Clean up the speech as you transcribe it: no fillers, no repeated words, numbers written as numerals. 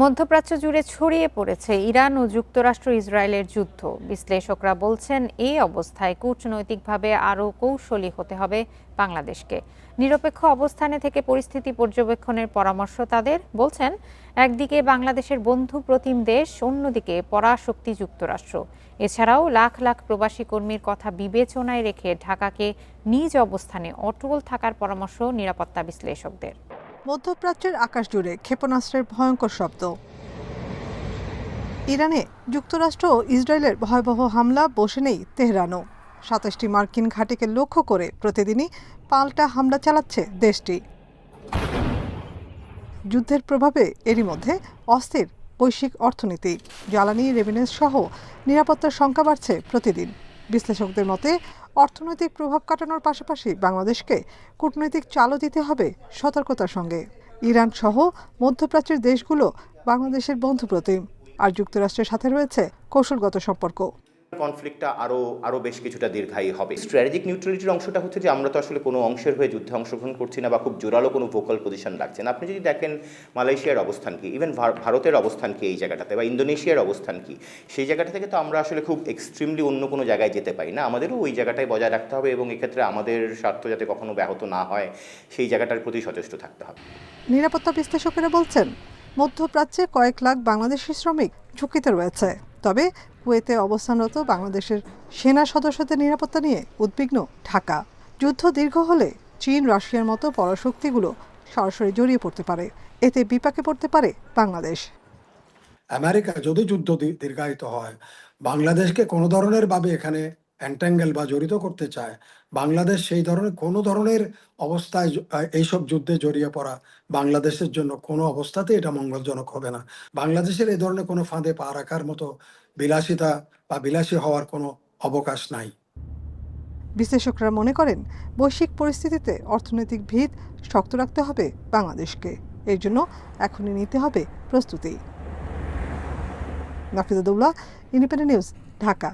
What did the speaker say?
মধ্যপ্রাচ্য জুড়ে ছড়িয়ে পড়েছে ইরান ও যুক্তরাষ্ট্র ইসরায়েলের যুদ্ধ। বিশ্লেষকরা বলছেন এই অবস্থায় কূটনৈতিকভাবে আরও কৌশলী হতে হবে বাংলাদেশকে। নিরপেক্ষ অবস্থানে থেকে পরিস্থিতি পর্যবেক্ষণের পরামর্শ তাদের। বলছেন, একদিকে বাংলাদেশের বন্ধু প্রতিম দেশ, অন্যদিকে পরাশক্তি যুক্তরাষ্ট্র। এছাড়াও লাখ লাখ প্রবাসী কর্মীর কথা বিবেচনায় রেখে ঢাকাকে নিজ অবস্থানে অটল থাকার পরামর্শ নিরাপত্তা বিশ্লেষকদের। মধ্যপ্রাচ্যের আকাশ জুড়ে ক্ষেপণাস্ত্রের ভয়ঙ্কর শব্দ। ইরানে যুক্তরাষ্ট্র ও ইসরায়েলের ভয়াবহ হামলা বসে নেই তেহরানও। ২৭টি মার্কিন ঘাঁটিকে লক্ষ্য করে প্রতিদিনই পাল্টা হামলা চালাচ্ছে দেশটি। যুদ্ধের প্রভাবে এরই মধ্যে অস্থির বৈশ্বিক অর্থনীতি, জ্বালানি, রেমিটেন্স সহ নিরাপত্তার শঙ্কা বাড়ছে প্রতিদিন। বিশ্লেষকদের মতে অর্থনৈতিক প্রভাব কাটানোর পাশাপাশি বাংলাদেশকে কূটনৈতিক চালও দিতে হবে সতর্কতার সঙ্গে। ইরান সহ মধ্যপ্রাচ্যের দেশগুলো বাংলাদেশের বন্ধু প্রতিম, আর যুক্তরাষ্ট্রের সাথে রয়েছে কৌশলগত সম্পর্ক। কনফ্লিক্টটা আরও বেশ কিছুটা দীর্ঘায়ী হবে। স্ট্র্যাটেজিক নিউট্রালিটির অংশটা হচ্ছে যে আমরা তো আসলে কোনো অংশের হয়ে যুদ্ধে অংশগ্রহণ করছি না বা খুব জোরালো কোনো ভোকাল পজিশন রাখছে না। আপনি যদি দেখেন মালয়েশিয়ার অবস্থান কি, ইভেন ভারতের অবস্থান কি এই জায়গাটাতে, বা ইন্দোনেশিয়ার অবস্থান কি, সেই জায়গাটা থেকে তো আমরা আসলে খুব এক্সট্রিমলি অন্য কোনো জায়গায় যেতে পারি না। আমাদেরও ওই জায়গাটায় বজায় রাখতে হবে এবং এক্ষেত্রে আমাদের স্বার্থ যাতে কখনো ব্যাহত না হয় সেই জায়গাটার প্রতি সচেষ্ট থাকতে হবে। নিরাপত্তা বিশ্লেষকেরা বলছেন, মধ্যপ্রাচ্যে কয়েক লাখ বাংলাদেশি শ্রমিক ঝুঁকিতে রয়েছে। তবে কুয়েতে অবস্থানরত বাংলাদেশের সেনা সদস্যদের নিরাপত্তা নিয়ে উদ্বিগ্ন ঢাকা। যুদ্ধ দীর্ঘ হলে চীন, রাশিয়ার মতো পরাশক্তিগুলো সরাসরি জড়িয়ে পড়তে পারে। এতে বিপাকে পড়তে পারে বাংলাদেশ। আমেরিকা যদি যুদ্ধ দীর্ঘায়িত হয়, বাংলাদেশকে কোনো ধরনের ভাবে এখানে এন্ট্যাঙ্গেল বা জড়িত করতে চায়, বাংলাদেশ সেই ধরনের কোনো ধরনের অবস্থায় এইসব যুদ্ধে জড়িয়ে পড়া বাংলাদেশের জন্য কোনো অবস্থাতে এটা মঙ্গলজনক হবে না। বাংলাদেশের এই ধরনের কোনো ফাঁদে পা রাখার মতো বিলাসিতা বা বিলাসী হওয়ার কোনো অবকাশ নাই। বিশ্লেষকরা মনে করেন, বৈশ্বিক পরিস্থিতিতে অর্থনৈতিক ভিত শক্ত রাখতে হবে বাংলাদেশকে। এর জন্য এখনই নিতে হবে প্রস্তুতি। Nafiza Daula, independent news, Dhaka.